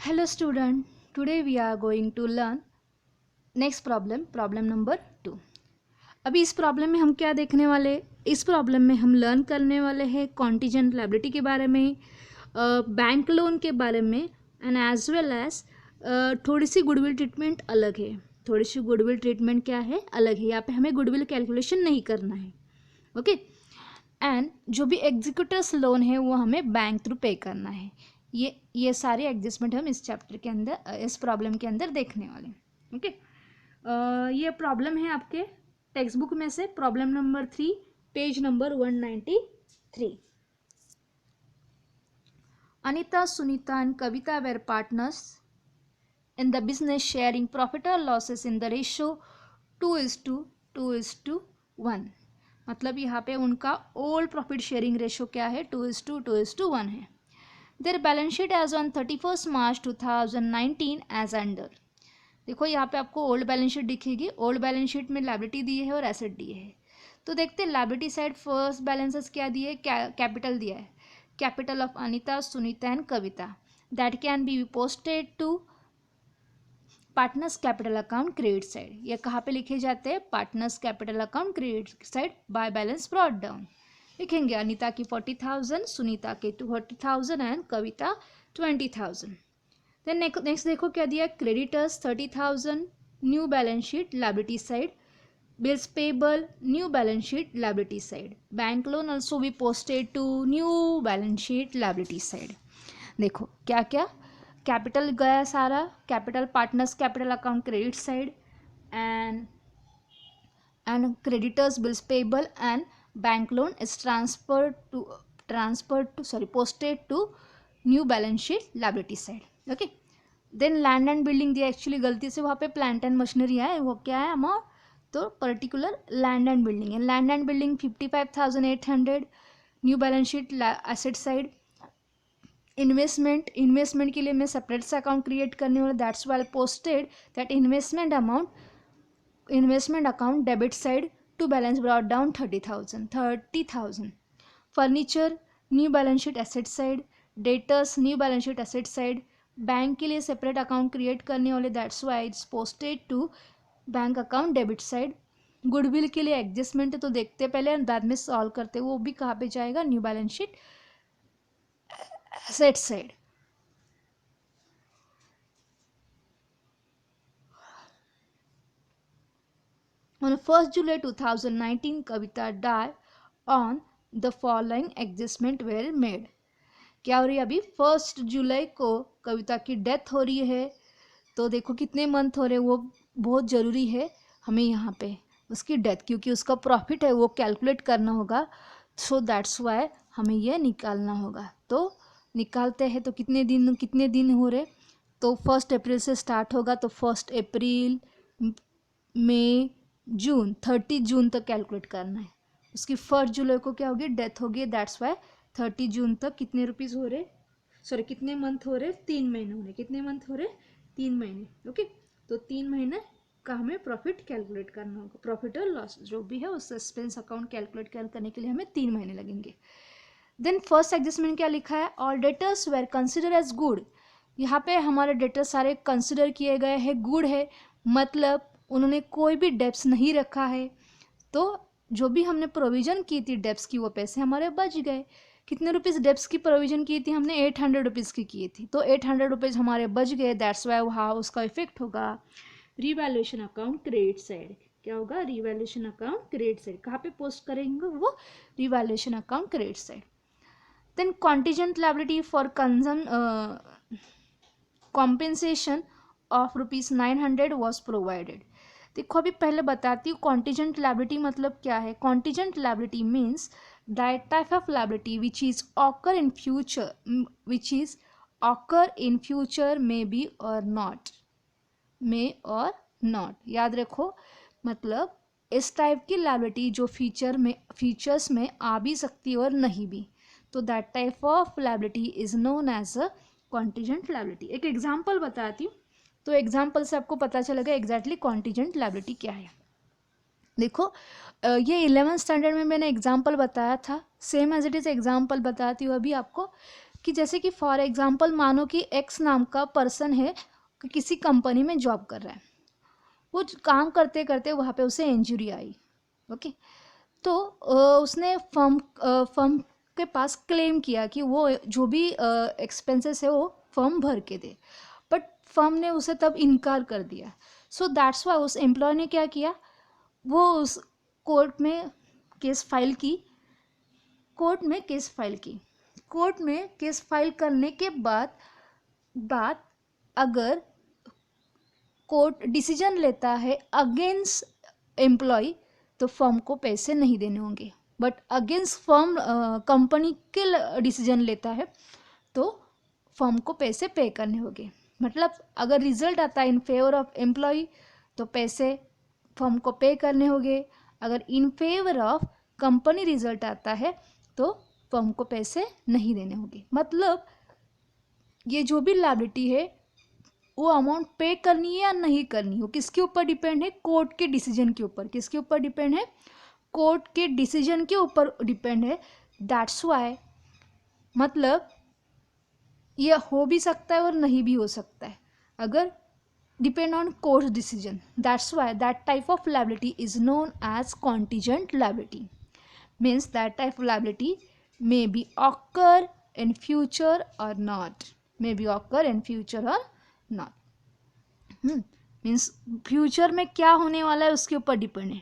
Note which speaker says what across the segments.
Speaker 1: Hello student, today we are going to learn next problem number 2। अभी इस problem में हम क्या देखने वाले, इस प्रॉब्लम में हम लर्न करने वाले हैं कॉन्टीजेंट लायबिलिटी के बारे में, बैंक लोन के बारे में एंड एज वेल एज थोड़ी सी गुडविल ट्रीटमेंट अलग है। थोड़ी सी गुडविल ट्रीटमेंट क्या है, अलग है। यहाँ पे हमें गुडविल कैलकुलेशन नहीं करना है, ओके। एंड जो भी एग्जीक्यूटर्स लोन है वो हमें बैंक थ्रू पे करना है। ये सारे एडजस्टमेंट हम इस चैप्टर के अंदर, इस प्रॉब्लम के अंदर देखने वाले हैं, ओके। ये प्रॉब्लम है आपके टेक्स्ट बुक में से, problem number 3, page number 193। Anita, Sunita and Kavita were partners in the business sharing profit or losses in the ratio 2:1। मतलब यहाँ पे उनका ओल्ड प्रॉफिट शेयरिंग रेशो क्या है, 2:1 है। Their balance sheet as on 31 March 2019 as under. देखो यहाँ पे आपको ओल्ड बैलेंस शीट दिखेगी। ओल्ड बैलेंस शीट में लायबिलिटी दी है और एसेट दिए है। तो देखते हैं लायबिलिटी साइड फर्स्ट बैलेंसेस क्या दिए, कैपिटल दिया है, capital of Anita, Sunita and Kavita that can be posted to partners capital account credit side. ये कहाँ पे लिखे जाते हैं, partners capital account credit side by balance brought down. लिखेंगे अनीता की 40,000, सुनीता के 40,000 एंड कविता 20,000। देन नेक्स्ट देखो क्या दिया, creditors 30,000, new balance sheet liability side, bills payable new balance sheet liability side, bank loan also be posted to new balance sheet liability side. देखो क्या क्या capital गया सारा, capital partners capital account credit side and creditors bills payable and bank loan is posted to new balance sheet liability side, okay. Then land and building दिया, actually गलती से वहाँ पे प्लांट एंड मशीनरी है, वो क्या है अमाउंट, तो पर्टिकुलर लैंड एंड बिल्डिंग है। Land and building 55,800 new balance sheet asset side. Investment के लिए मैं सेपरेट सा अकाउंट क्रिएट करने वाला, that's why posted that investment account debit side to balance brought down 30,000। Furniture new balance sheet asset side, debtors new balance sheet asset side, bank के लिए separate account create करने वाले, that's why it's posted to bank account debit side. Goodwill के लिए adjustment है तो देखते पहले बाद में सॉल्व करते, वो भी कहाँ पे जाएगा, new balance sheet asset side। On 1st July 2019, Kavita died on the following adjustment were made। क्या हो रही है अभी, 1 जुलाई को कविता की डेथ हो रही है। तो देखो कितने मंथ हो रहे हैं, वो बहुत ज़रूरी है हमें यहाँ पे उसकी डेथ, क्योंकि उसका प्रॉफिट है वो कैलकुलेट करना होगा। सो दैट्स वाई हमें ये निकालना होगा। तो निकालते हैं तो कितने दिन हो रहे, तो 1 अप्रैल से स्टार्ट होगा, तो 1 अप्रैल, मई, जून, 30 जून तक कैलकुलेट करना है। उसकी 1 जुलाई को क्या होगी, डेथ होगी, दैट्स वाई 30 जून तक कितने रुपीज़ हो रहे, सॉरी कितने मंथ हो रहे, 3 महीने हो रहे। कितने मंथ हो रहे, 3 महीने, ओके। तो 3 महीने का हमें प्रॉफिट कैलकुलेट करना होगा, प्रॉफिट और लॉस जो भी है उस एक्सपेंस अकाउंट कैलकुलेट करने के लिए हमें 3 महीने लगेंगे। देन फर्स्ट एडजस्टमेंट क्या लिखा है, all debtors were consider as good. यहाँ पे हमारे डेटर्स सारे कंसिडर किए गए हैं, गुड है, मतलब उन्होंने कोई भी डेब्ट्स नहीं रखा है। तो जो भी हमने प्रोविज़न की थी डेब्ट्स की, वो पैसे हमारे बच गए। कितने रुपीज़ डेब्ट्स की प्रोविज़न की थी हमने, 800 रुपीज़ की थी, तो 800 रुपीज़ हमारे बच गए, दैट्स वाई वहाँ उसका इफेक्ट होगा रिवैल्यूएशन अकाउंट क्रेडिट साइड। क्या होगा, रिवैल्यूएशन अकाउंट क्रेडिट साइड। कहाँ पे पोस्ट करेंगे वो, revaluation account credit side. Then contingent liability for compensation of ₹900 was provided। देखो अभी पहले बताती हूँ कॉन्टीजेंट लायबिलिटी मतलब क्या है। Contingent liability means that type of liability which is occur in future may be और नॉट, याद रखो। मतलब इस टाइप की लायबिलिटी जो फीचर्स में आ भी सकती है और नहीं भी, तो that type of liability is known as a contingent liability. एक एग्जांपल बताती हूँ, तो एग्जांपल से आपको पता चलेगा एग्जैक्टली कॉन्टीजेंट लायबिलिटी क्या है। देखो ये 11th स्टैंडर्ड में मैंने एग्जांपल बताया था, same as it is example बताती हूँ अभी आपको कि जैसे कि फॉर एग्जांपल मानो कि एक्स नाम का पर्सन है, किसी कंपनी में जॉब कर रहा है, वो काम करते करते वहाँ पे उसे इंजरी आई, ओके। तो उसने फर्म के पास क्लेम किया कि वो जो भी एक्सपेंसेस है वो फर्म भर के दे, बट फर्म ने उसे तब इनकार कर दिया। सो दैट्स वाई उस एम्प्लॉय ने क्या किया, वो उस कोर्ट में केस फाइल की। कोर्ट में केस फाइल करने के बाद अगर कोर्ट डिसीजन लेता है अगेंस्ट एम्प्लॉय तो फर्म को पैसे नहीं देने होंगे, बट अगेंस्ट फर्म कंपनी के डिसीजन लेता है तो फर्म को पैसे पे करने होंगे। मतलब अगर रिजल्ट आता है इन फेवर ऑफ एम्प्लॉय तो पैसे फर्म को पे करने होंगे, अगर in favour of company result आता है तो फर्म को पैसे नहीं देने होंगे। मतलब ये जो भी लायबिलिटी है वो अमाउंट पे करनी है या नहीं करनी हो किसके ऊपर डिपेंड है, कोर्ट के डिसीजन के ऊपर। किसके ऊपर डिपेंड है, कोर्ट के डिसीजन के ऊपर डिपेंड है। दैट्स वाई मतलब ये हो भी सकता है और नहीं भी हो सकता है, अगर depend on court decision. That's why that type of liability is known as contingent liability. Means that type of liability may be occur in future or not, may be occur in future or not। Means future में क्या होने वाला है उसके ऊपर depend है,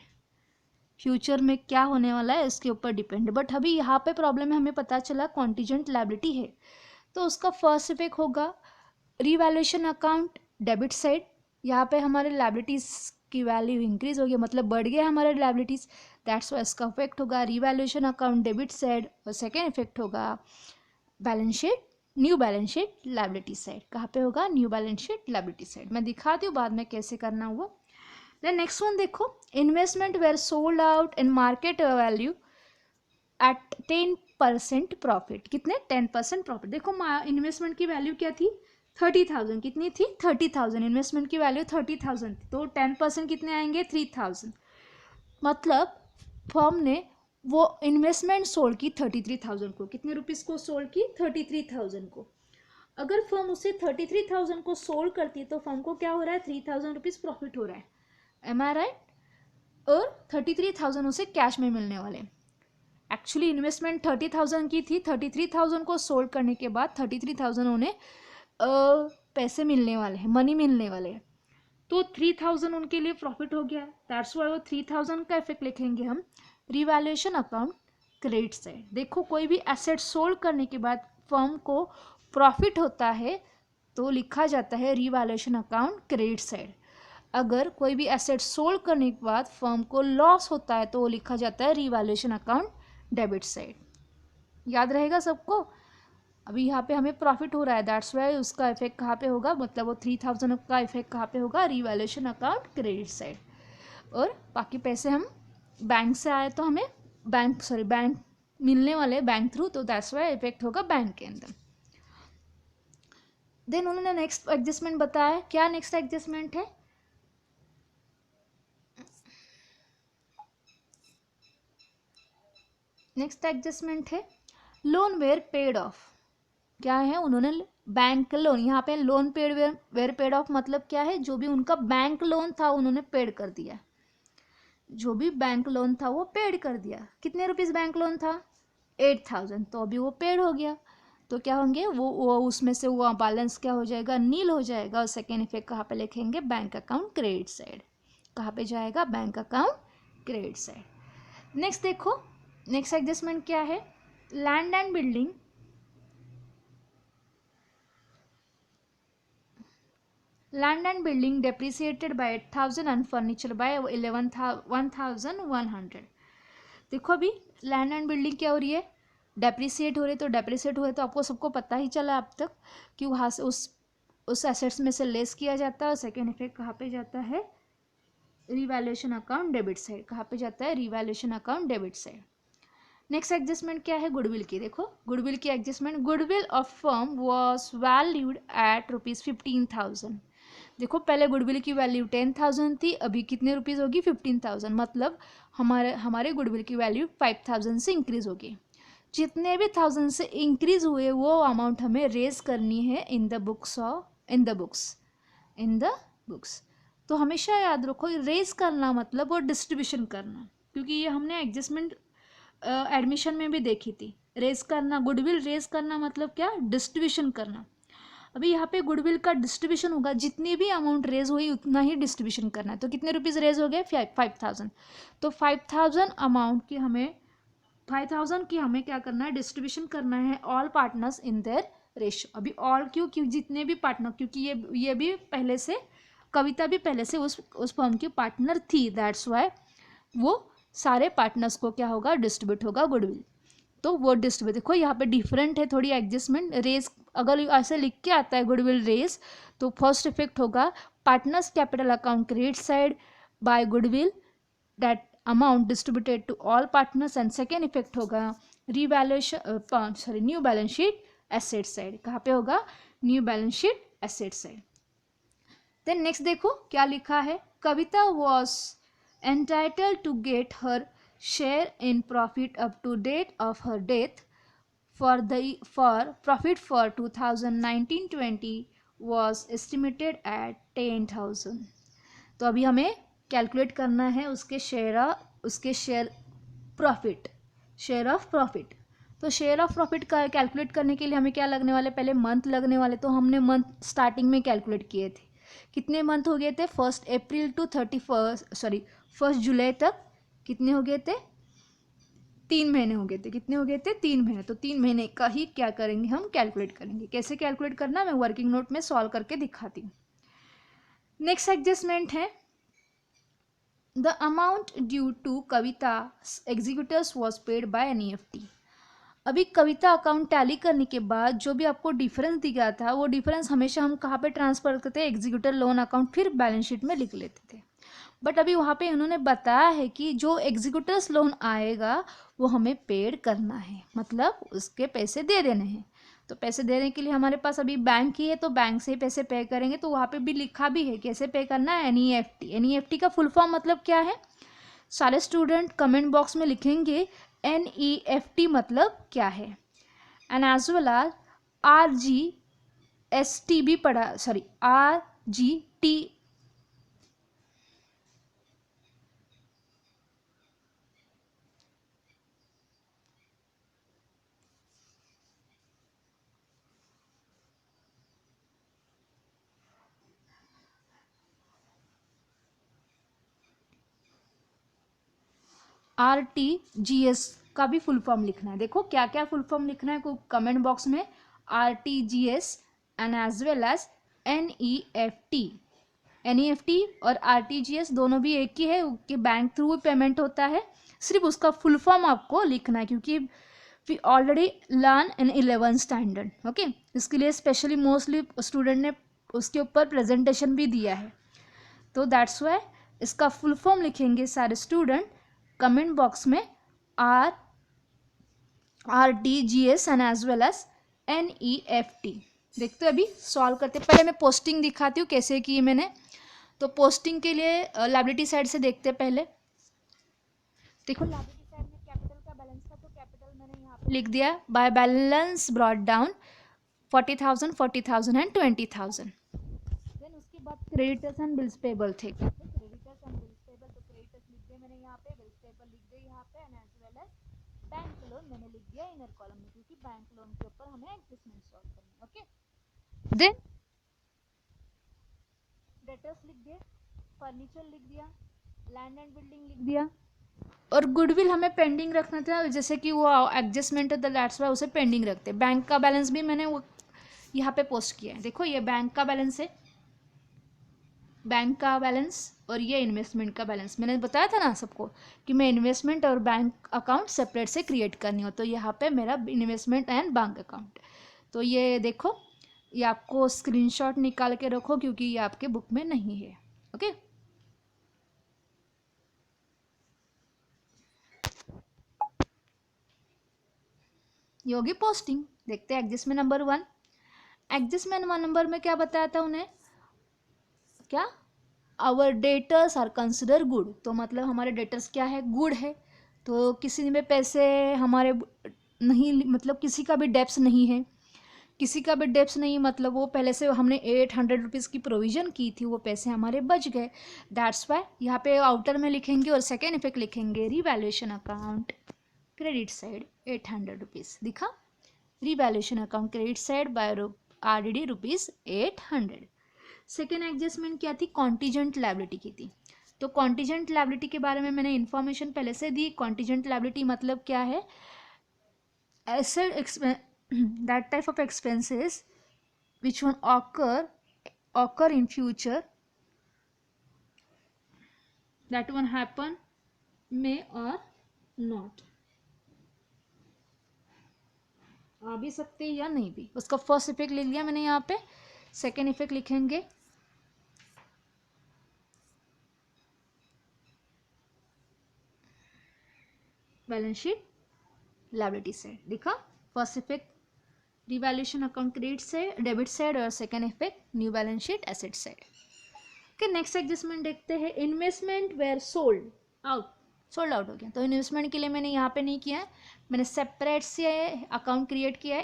Speaker 1: future में क्या होने वाला है उसके ऊपर डिपेंड है। बट अभी यहाँ पे प्रॉब्लम है, हमें पता चला कॉन्टीजेंट लायबिलिटी है तो उसका फर्स्ट इफेक्ट होगा रिवैल्यूएशन अकाउंट डेबिट साइड। यहाँ पे हमारे लायबिलिटीज की वैल्यू इंक्रीज हो गया, मतलब बढ़ गया हमारे लायबिलिटीज, दैट्स वाई इसका इफेक्ट होगा रिवैल्यूएशन अकाउंट डेबिट साइड। और सेकेंड इफेक्ट होगा balance sheet, new balance sheet liability side. कहाँ पे होगा, new balance sheet liability side. मैं दिखाती हूँ बाद में कैसे करना हुआ। देन नेक्स्ट वन देखो, investment were sold out in market value at 10% profit. कितने, 10% प्रॉफिट। देखो इन्वेस्टमेंट की वैल्यू क्या थी, 30,000। कितनी थी, 30,000। इन्वेस्टमेंट की वैल्यू 30,000 थी तो 10% कितने आएंगे, 3,000। मतलब फर्म ने वो इन्वेस्टमेंट सोल्ड की 33,000 को। कितने रुपीज़ को सोल्ड की, 33,000 को। अगर फर्म उसे 33,000 को सोल्ड करती है तो फर्म को क्या हो रहा है, 3,000 रुपीज़ प्रॉफिट हो रहा है। एम आई राइट। और 33,000 उसे कैश में मिलने वाले। एक्चुअली इन्वेस्टमेंट 30,000 की थी, 33,000 को सोल्ड करने के बाद 33,000 उन्हें पैसे मिलने वाले हैं, मनी मिलने वाले हैं, तो 3,000 उनके लिए प्रॉफिट हो गया। दैट्स वाई वो 3,000 का इफेक्ट लिखेंगे हम रिवैल्यूएशन अकाउंट क्रेडिट साइड। देखो कोई भी एसेट सोल्ड करने के बाद फर्म को प्रॉफिट होता है तो लिखा जाता है रिवैल्यूएशन अकाउंट क्रेडिट साइड। अगर कोई भी एसेट सोल्ड करने के बाद फर्म को लॉस होता है तो वो लिखा जाता है रिवैल्यूएशन अकाउंट डेबिट साइड। याद रहेगा सबको। अभी यहाँ पे हमें प्रॉफिट हो रहा है, दैट्स वाई उसका इफेक्ट कहाँ पे होगा, मतलब वो 3,000 का इफेक्ट कहाँ पे होगा, रिवैल्यूएशन अकाउंट क्रेडिट साइड। और बाकी पैसे हम बैंक से आए तो हमें बैंक मिलने वाले बैंक थ्रू, तो दैट्स वाई इफेक्ट होगा बैंक के अंदर। देन उन्होंने नेक्स्ट एडजस्टमेंट बताया, क्या नेक्स्ट एडजस्टमेंट है, नेक्स्ट एडजस्टमेंट है लोन वेयर पेड ऑफ। क्या है, उन्होंने बैंक लोन, यहाँ पे loan paid were paid off मतलब क्या है, जो भी उनका बैंक लोन था उन्होंने पेड कर दिया। जो भी बैंक लोन था वो पेड कर दिया। कितने रुपीस बैंक लोन था, 8,000, तो अभी वो पेड हो गया तो क्या होंगे वो उसमें से वो बैलेंस क्या हो जाएगा, नील हो जाएगा। और सेकेंड इफेक्ट कहाँ पे लिखेंगे, बैंक अकाउंट क्रेडिट साइड। कहाँ पे जाएगा, bank account credit side. Next देखो, नेक्स्ट एडजस्टमेंट क्या है, land and building, land and building depreciated by 8,000 and furniture by 1,100। देखो अभी लैंड एंड बिल्डिंग क्या हो रही है, डेप्रिसिएट हो रही है। तो डेप्रिसिएट हुए तो आपको सबको पता ही चला अब तक कि वहाँ से उस एसेट्स में से लेस किया जाता है। और सेकेंड इफेक्ट कहाँ पे जाता है, रिवैल्यूएशन अकाउंट डेबिट साइड। कहाँ पे जाता है, revaluation account debit side. Next adjustment क्या है, गुडविल की। देखो गुडविल की adjustment, goodwill of firm was valued at ₹15,000। देखो पहले गुडविल की वैल्यू 10,000 थी, अभी कितने रुपीज़ होगी, 15,000। मतलब हमारे गुडविल की वैल्यू 5,000 से इंक्रीज होगी। जितने भी 1000 से इंक्रीज हुए वो अमाउंट हमें रेज करनी है in the books in the books. तो हमेशा याद रखो रेज करना मतलब वो डिस्ट्रीब्यूशन करना, क्योंकि ये हमने एडजस्टमेंट एडमिशन में भी देखी थी। रेज करना, गुडविल रेज करना मतलब क्या, डिस्ट्रीब्यूशन करना। अभी यहाँ पे गुडविल का डिस्ट्रीब्यूशन होगा, जितनी भी अमाउंट रेज हुई उतना ही डिस्ट्रीब्यूशन करना है। तो कितने रुपीज़ रेज हो गए, 5000। तो 5000 की हमें क्या करना है, डिस्ट्रीब्यूशन करना है all partners in their ratio. अभी ऑल क्यों जितने भी पार्टनर, क्योंकि ये भी पहले से, कविता भी पहले से उस फर्म की पार्टनर थी, दैट्स वाई वो सारे पार्टनर्स को क्या होगा, डिस्ट्रीब्यूट होगा गुडविल। तो वो डिस्ट्रीब्यूट देखो यहाँ पे डिफरेंट है थोड़ी एडजस्टमेंट। रेज अगर ऐसे लिख के आता है गुडविल रेज, तो फर्स्ट इफेक्ट होगा partners capital account credit side by goodwill that amount distributed to all partners, and second effect होगा revaluation new balance sheet asset side. कहाँ पे होगा, new balance sheet asset side. Then next देखो क्या लिखा है, Kavita was entitled to get her share in profit up to date of her death for profit for 2019-20 was estimated at 10,000। तो अभी हमें कैलकुलेट करना है उसके शेयर ऑफ प्रॉफिट। तो शेयर ऑफ प्रॉफिट का कैलकुलेट करने के लिए हमें क्या लगने वाले, पहले मंथ लगने वाले। तो हमने मंथ स्टार्टिंग में कैलकुलेट किए थे, कितने मंथ हो गए थे, 1 अप्रैल टू 1 जुलाई तक कितने हो गए थे, 3 महीने हो गए थे। कितने हो गए थे, 3 महीने। तो 3 महीने का ही क्या करेंगे, हम कैलकुलेट करेंगे। कैसे कैलकुलेट करना, मैं वर्किंग नोट में सॉल्व करके दिखाती हूँ। नेक्स्ट एडजस्टमेंट है, the amount due to Kavita executors was paid by NEFT। अभी कविता अकाउंट टैली करने के बाद जो भी आपको डिफरेंस दिया था, वो डिफरेंस हमेशा हम कहाँ पे ट्रांसफर करते थे, एग्जीक्यूटर लोन अकाउंट, फिर बैलेंस शीट में लिख लेते थे। बट अभी वहाँ पे उन्होंने बताया है कि जो एग्जीक्यूटर्स लोन आएगा वो हमें पेड करना है, मतलब उसके पैसे दे देने हैं। तो पैसे देने के लिए हमारे पास अभी बैंक ही है, तो बैंक से ही पैसे पे करेंगे। तो वहाँ पे भी लिखा भी है कैसे पे करना है, NEFT का फुल फॉर्म मतलब क्या है, सारे स्टूडेंट कमेंट बॉक्स में लिखेंगे NEFT मतलब क्या है। And as well as RGST भी पढ़ा, RGT RTGS का भी फुल फॉर्म लिखना है। देखो क्या क्या फुल फॉर्म लिखना है कमेंट बॉक्स में, RTGS and as well as NEFT और RTGS दोनों भी एक ही है, कि बैंक थ्रू पेमेंट होता है। सिर्फ उसका फुल फॉर्म आपको लिखना है, क्योंकि we already learn in 11th standard. Okay, इसके लिए स्पेशली मोस्टली स्टूडेंट ने उसके ऊपर प्रेजेंटेशन भी दिया है। तो दैट्स वाई इसका फुल फॉर्म लिखेंगे सारे स्टूडेंट कमेंट बॉक्स में, RTGS and as well as NEFT। देखते अभी सॉल्व करते, पहले मैं पोस्टिंग दिखाती हूँ कैसे की मैंने। तो पोस्टिंग के लिए लायबिलिटी साइड से देखते पहले। देखो लायबिलिटी साइड में कैपिटल का बैलेंस था, तो कैपिटल मैंने यहाँ पे लिख दिया, by balance brought down 40,000 40,000 and 20,000। Then उसके बाद क्रेडिटर्स एंड बिल्स पेबल थे, क्रेडिटर्स एंड बिल्स पेबल। तो क्रेडिटर्स लिख दिए मैंने यहाँ पे, बिल्स पेबल लिख दिए यहाँ पे, and as well as bank loan मैंने लिख दिया इनर कॉलम में, क्योंकि बैंक लोन के ऊपर हमें एडजस्टमेंट सॉल्व करना है। ओके, देन डेटर्स लिख दिए, फर्नीचर लिख दिया, लैंड एंड बिल्डिंग लिख दिया, और गुडविल हमें पेंडिंग रखना था, जैसे कि वो एडजस्टमेंट है, दैट्स वाई उसे पेंडिंग रखते। बैंक का बैलेंस भी मैंने वो यहाँ पे पोस्ट किया है। देखो ये बैंक का बैलेंस है, बैंक का बैलेंस, और ये इन्वेस्टमेंट का बैलेंस। मैंने बताया था ना सबको कि मैं इन्वेस्टमेंट और बैंक अकाउंट सेपरेट से क्रिएट करनी हो। तो यहाँ पे मेरा इन्वेस्टमेंट एंड बैंक अकाउंट। तो ये देखो, ये आपको स्क्रीनशॉट निकाल के रखो, क्योंकि ये आपके बुक में नहीं है। ओके, ये होगी पोस्टिंग। देखते हैं एडजस्टमेंट नंबर 1। एडजस्टमेंट 1 नंबर में क्या बताया था उन्हें, क्या, our debtors are consider good. तो मतलब हमारे डेटर्स क्या है, गुड है। तो किसी में पैसे हमारे नहीं, मतलब किसी का भी डेप्स नहीं है, किसी का भी डेप्स नहीं, मतलब वो पहले से हमने 800 रुपीज़ की प्रोविज़न की थी, वो पैसे हमारे बच गए। दैट्स वाई यहाँ पे आउटर में लिखेंगे और सेकेंड इफेक्ट लिखेंगे revaluation account credit side 800 rupees. दिखा, revaluation account credit side by RDD rupees 800। Second adjustment क्या थी, कॉन्टीजेंट लायबिलिटी की थी। तो कॉन्टीजेंट लायबिलिटी के बारे में मैंने इन्फॉर्मेशन पहले से दी। कॉन्टीजेंट लायबिलिटी मतलब क्या है, asset that type of expenses which one occur in future, that one happen may or not, आ भी सकते या नहीं भी। उसका फर्स्ट इफेक्ट लिख लिया मैंने यहाँ पे। सेकेंड इफेक्ट लिखेंगे बैलेंस शीट लायबिलिटी साइड। लिखा, first effect revaluation account credit side debit side, और second effect new balance sheet asset side. Okay, next adjustment देखते हैं। इन्वेस्टमेंट वेयर सोल्ड आउट हो गया, तो इन्वेस्टमेंट के लिए मैंने यहाँ पे नहीं किया है, मैंने सेपरेट से अकाउंट क्रिएट किया है।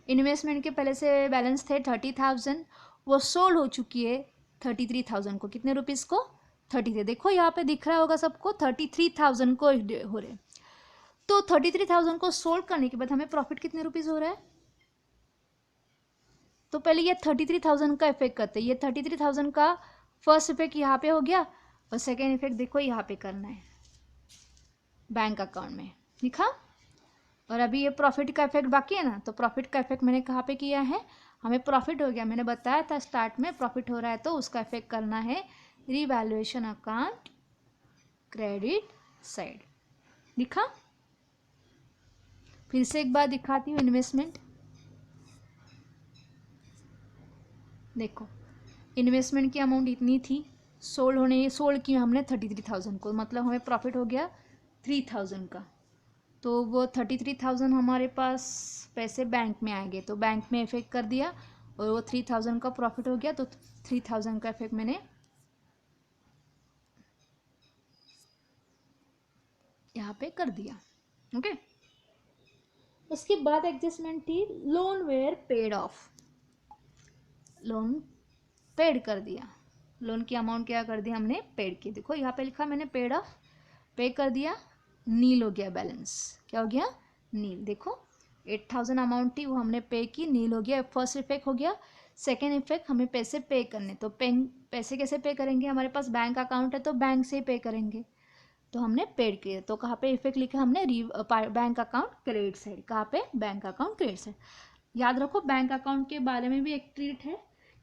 Speaker 1: इन्वेस्टमेंट के पहले से बैलेंस थे 30,000, वो सोल्ड हो चुकी है 33,000 को। कितने रुपीज़ को, 33। देखो यहाँ पे दिख रहा होगा सबको, 33,000 को हो रहे। तो 33,000 को सोल्ड करने के बाद हमें प्रॉफिट कितने रुपीज़ हो रहा है, तो पहले ये 33,000 का इफेक्ट करते हैं। ये 33,000 का फर्स्ट इफेक्ट यहाँ पे हो गया, और सेकेंड इफेक्ट देखो यहाँ पे करना है बैंक अकाउंट में। लिखा, और अभी ये प्रॉफिट का इफेक्ट बाकी है ना, तो प्रॉफिट का इफेक्ट मैंने कहाँ पे किया है, हमें प्रॉफिट हो गया, मैंने बताया था स्टार्ट में प्रॉफिट हो रहा है, तो उसका इफेक्ट करना है रिवैल्यूएशन अकाउंट क्रेडिट साइड। लिखा, फिर से एक बार दिखाती हूँ इन्वेस्टमेंट। देखो, इन्वेस्टमेंट की अमाउंट इतनी थी, सोल्ड की हमने 33,000 को, मतलब हमें प्रॉफिट हो गया 3,000 का। तो वो 33,000 हमारे पास पैसे बैंक में आएंगे, तो बैंक में इफेक्ट कर दिया, और वो 3,000 का प्रॉफिट हो गया, तो 3,000 का इफेक्ट मैंने यहाँ पे कर दिया। ओके, उसके बाद एडजस्टमेंट थी loan were paid off. Loan paid कर दिया, लोन की अमाउंट क्या कर दिया हमने, पेड की। देखो यहाँ पे लिखा मैंने पेड ऑफ, पे कर दिया, नील हो गया बैलेंस। क्या हो गया, नील। देखो 8,000 अमाउंट थी, वो हमने पे की, नील हो गया। फर्स्ट इफेक्ट हो गया। सेकेंड इफेक्ट, हमें पैसे पे करने, तो पैसे कैसे पे करेंगे, हमारे पास बैंक अकाउंट है तो बैंक से ही पे करेंगे, तो हमने पेड किया। तो कहाँ पे इफेक्ट लिखा हमने, बैंक अकाउंट क्रेडिट साइड। कहाँ पे, बैंक अकाउंट क्रेडिट साइड। याद रखो, बैंक अकाउंट के बारे में भी एक ट्रिक है।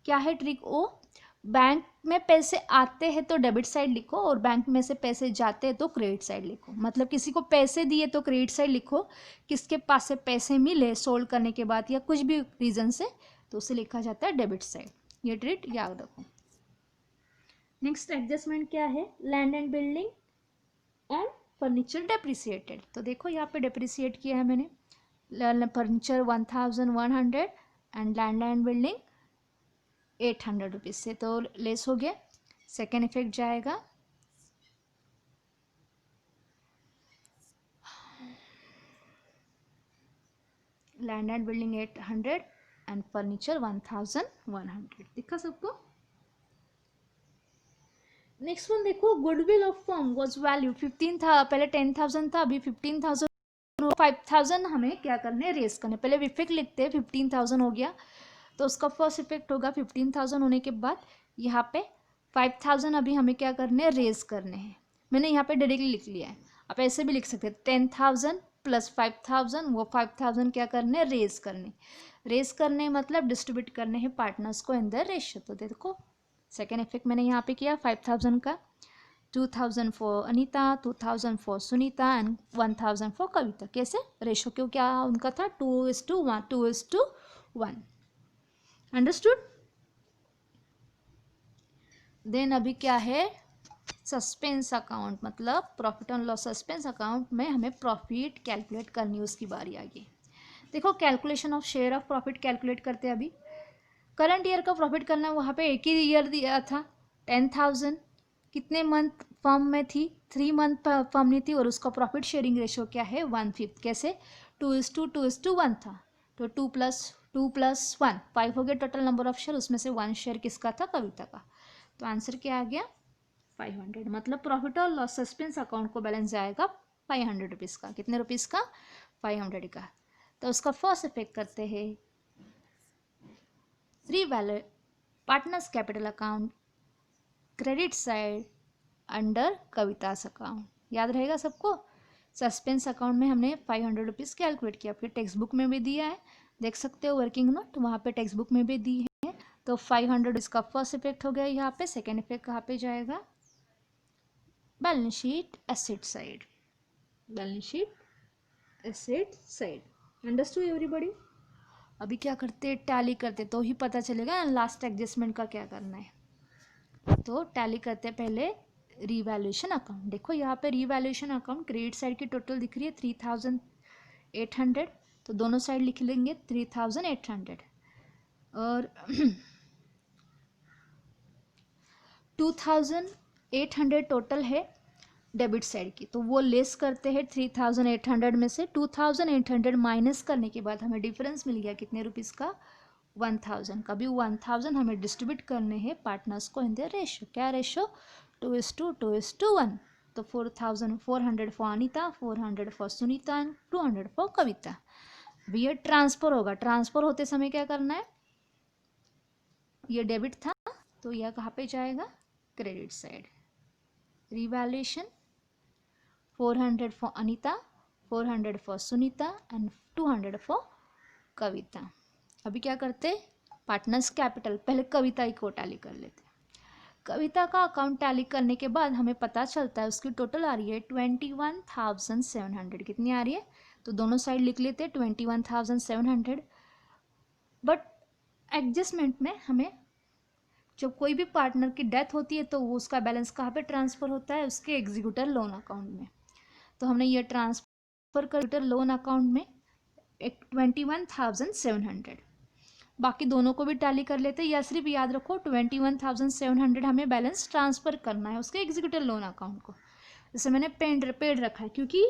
Speaker 1: क्या है ट्रिक, वो बैंक में पैसे आते हैं तो डेबिट साइड लिखो, और बैंक में से पैसे जाते हैं तो क्रेडिट साइड लिखो। मतलब किसी को पैसे दिए तो क्रेडिट साइड लिखो, किसके पास से पैसे मिले सोल्ड करने के बाद या कुछ भी रीज़न से, तो उसे लिखा जाता है डेबिट साइड। ये ट्रिक याद रखो। नेक्स्ट एडजस्टमेंट क्या है, land and building and furniture depreciated. तो देखो यहाँ पे डेप्रिसिएट किया है मैंने, furniture 1,100 and land and building 800 rupees से, तो लेस हो गया। सेकेंड इफेक्ट जाएगा land and building 800 and furniture 1,100। दिखा सबको। नेक्स्ट वन देखो, goodwill of firm was value 15 था, पहले 10,000 था, अभी 15,000। 5,000 हमें क्या करने, रेस करने। पहले इफेक्ट लिखते हैं, 15,000 हो गया, तो उसका फर्स्ट इफेक्ट होगा 15,000 होने के बाद यहाँ पे 5,000 अभी हमें क्या करने हैं, रेज करने हैं। मैंने यहाँ पे डायरेक्टली लिख लिया है, आप ऐसे भी लिख सकते हैं 10,000 प्लस 5,000, वो 5,000 क्या करने, रेज करने मतलब डिस्ट्रीब्यूट करने हैं पार्टनर्स को इन द रेशियो। तो देखो सेकेंड इफेक्ट मैंने यहाँ पे किया 5,000 का, 2,000 for Anita, 2,000 for Sunita and 1,000 for Kavita. कैसे, रेशो क्यों क्या उनका था, 2:1, 2:1। अंडरस्टूड। देन अभी क्या है, सस्पेंस अकाउंट, मतलब profit and loss suspense account में हमें प्रॉफिट कैलकुलेट करनी है, उसकी बारी आ गई। देखो calculation of share of profit calculate करते हैं। अभी करंट ईयर का प्रॉफिट करना है, वहाँ पे एक ही ईयर दिया था 10,000, कितने मंथ फर्म में थी, 3 मंथ फर्म में थी, और उसका प्रॉफिट शेयरिंग रेशियो क्या है 1/5। कैसे, 2:1 था, तो 2+2+1 5 हो गया टोटल नंबर ऑफ शेयर, उसमें से 1 शेयर किसका था, कविता का। तो आंसर क्या आ गया, 500। मतलब प्रॉफिट और लॉस सस्पेंस अकाउंट को बैलेंस जाएगा 500 रुपीज़ का। कितने रुपीज़ का, 500 का। तो उसका फर्स्ट इफेक्ट करते हैं, revalue partners capital account credit side under Kavita's account. याद रहेगा सबको। सस्पेंस अकाउंट में हमने 500 रुपीज़ कैलकुलेट किया, आपके टेक्स्ट बुक में भी दिया है, देख सकते हो वर्किंग नोट, वहाँ पे टेक्स्ट बुक में भी दी है। तो 500 इसका फर्स्ट इफेक्ट हो गया यहाँ पे। सेकेंड इफेक्ट कहाँ पे जाएगा, balance sheet asset side, balance sheet asset side. Understood everybody. अभी क्या करते, टैली करते तो ही पता चलेगा लास्ट एडजस्टमेंट का क्या करना है। तो टैली करते पहले रीवैल्यूएशन अकाउंट। देखो यहाँ पे रीवैल्यूएशन अकाउंट क्रेडिट साइड की टोटल दिख रही है 3800, तो दोनों साइड लिख लेंगे 3800 और 2800 टोटल है डेबिट साइड की, तो वो लेस करते हैं 3800 में से। 2800 माइनस करने के बाद हमें डिफरेंस मिल गया कितने रुपीज़ का, 1000 का। भी 1000 हमें डिस्ट्रीब्यूट करने हैं पार्टनर्स को इन द रेशो। क्या रेशो, 2:1। तो 400 for Anita, 400 for Sunita and 200 for Kavita. अभी ये ट्रांसफ़र होगा, ट्रांसफ़र होते समय क्या करना है, ये डेबिट था तो यह कहाँ पे जाएगा, credit side. Revaluation 400 for Anita, 400 for Sunita and 200 for Kavita. अभी क्या करते, पार्टनर्स कैपिटल पहले कविता को टैली कर लेते। कविता का अकाउंट टैली करने के बाद हमें पता चलता है उसकी टोटल आ रही है 21,700। कितनी आ रही है, तो दोनों साइड लिख लेते हैं 21,700। बट एडजस्टमेंट में हमें जब कोई भी पार्टनर की डेथ होती है तो वो उसका बैलेंस कहाँ पे ट्रांसफ़र होता है, उसके एग्जीक्यूटर लोन अकाउंट में। तो हमने ये ट्रांसफ़र कर लोन अकाउंट में 21,700। बाकी दोनों को भी टैली कर लेते हैं, या सिर्फ याद रखो 21,700 हमें बैलेंस ट्रांसफ़र करना है उसके एग्जीक्यूटर लोन अकाउंट को। जैसे मैंने पेड रखा है क्योंकि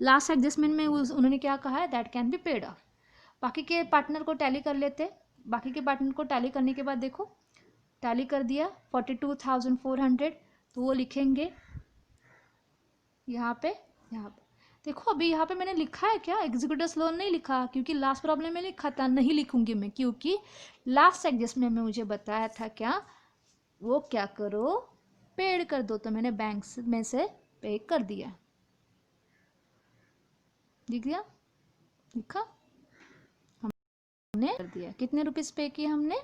Speaker 1: लास्ट एडजस्टमेंट में उन्होंने क्या कहा है, that can be paid of. बाकी के पार्टनर को टैली कर लेते। बाकी के पार्टनर को टैली करने के बाद देखो टैली कर दिया 42,400, तो वो लिखेंगे यहाँ पे। देखो अभी यहाँ पे मैंने लिखा है क्या, एग्जीक्यूटर्स लोन नहीं लिखा, क्योंकि लास्ट प्रॉब्लम में लिखा था, नहीं लिखूंगी मैं, क्योंकि लास्ट एडजस्टमेंट में मुझे बताया था क्या, वो क्या करो, पेड कर दो। तो मैंने बैंक में से पे कर दिया, दिख गया, लिखा हमने कर दिया। कितने रुपीज़ पे किए हमने,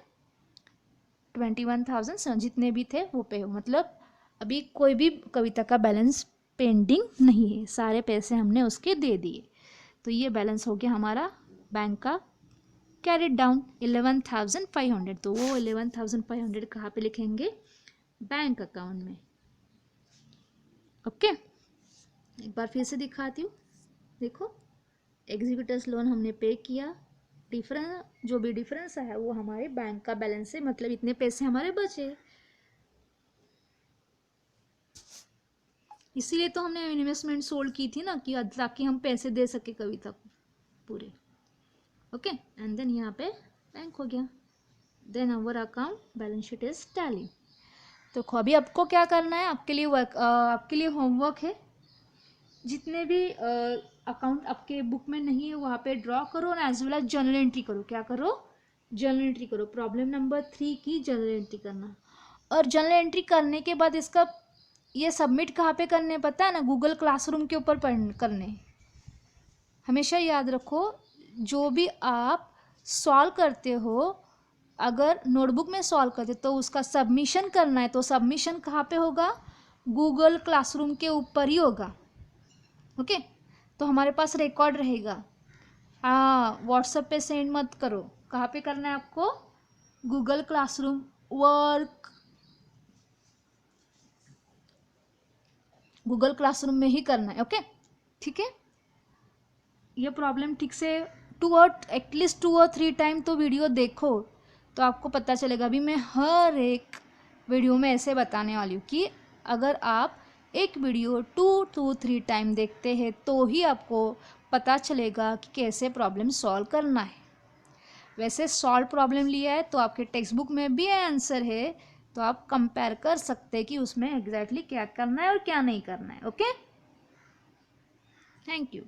Speaker 1: 21,000, जितने भी थे वो पे हो। मतलब अभी कोई भी कविता का बैलेंस पेंडिंग नहीं है, सारे पैसे हमने उसके दे दिए। तो ये बैलेंस हो गया हमारा बैंक का कैरिड डाउन 11,500। तो वो 11,500 कहाँ पे लिखेंगे, बैंक अकाउंट में। ओके, एक बार फिर से दिखाती हूँ। देखो एग्जीक्यूटर्स लोन हमने पे किया, डिफरेंस जो भी डिफरेंस है वो हमारे बैंक का बैलेंस है, मतलब इतने पैसे हमारे बचे। इसीलिए तो हमने इन्वेस्टमेंट सोल्ड की थी ना, कि ताकि हम पैसे दे सके कविता को पूरे। ओके, एंड देन यहाँ पे बैंक हो गया। Then our account balance sheet is tally. तो अभी आपको क्या करना है, आपके लिए होमवर्क है, जितने भी अकाउंट आपके बुक में नहीं है वहाँ पे ड्रॉ करो और as well as journal entry करो। क्या करो, जर्नल एंट्री करो। प्रॉब्लम नंबर 3 की जर्नल एंट्री करना। और जर्नल एंट्री करने के बाद इसका ये सबमिट कहाँ पे करने पता है ना, गूगल क्लासरूम के ऊपर करने। हमेशा याद रखो, जो भी आप सॉल्व करते हो, अगर नोटबुक में सॉल्व करते तो उसका सबमिशन करना है, तो सबमिशन कहाँ पे होगा, गूगल क्लासरूम के ऊपर ही होगा। ओके, तो हमारे पास रिकॉर्ड रहेगा। हाँ, व्हाट्सएप पे सेंड मत करो। कहाँ पे करना है आपको, Google classroom work, Google classroom में ही करना है। ओके, ठीक है। ये प्रॉब्लम ठीक से एटलीस्ट 2 और 3 टाइम तो वीडियो देखो, तो आपको पता चलेगा। अभी मैं हर एक वीडियो में ऐसे बताने वाली हूँ कि अगर आप एक वीडियो 2 to 3 टाइम देखते हैं तो ही आपको पता चलेगा कि कैसे प्रॉब्लम सॉल्व करना है। वैसे सॉल्व प्रॉब्लम लिया है तो आपके टेक्स्ट बुक में भी आंसर है, तो आप कंपेयर कर सकते हैं कि उसमें एग्जैक्टली क्या करना है और क्या नहीं करना है। Okay, thank you.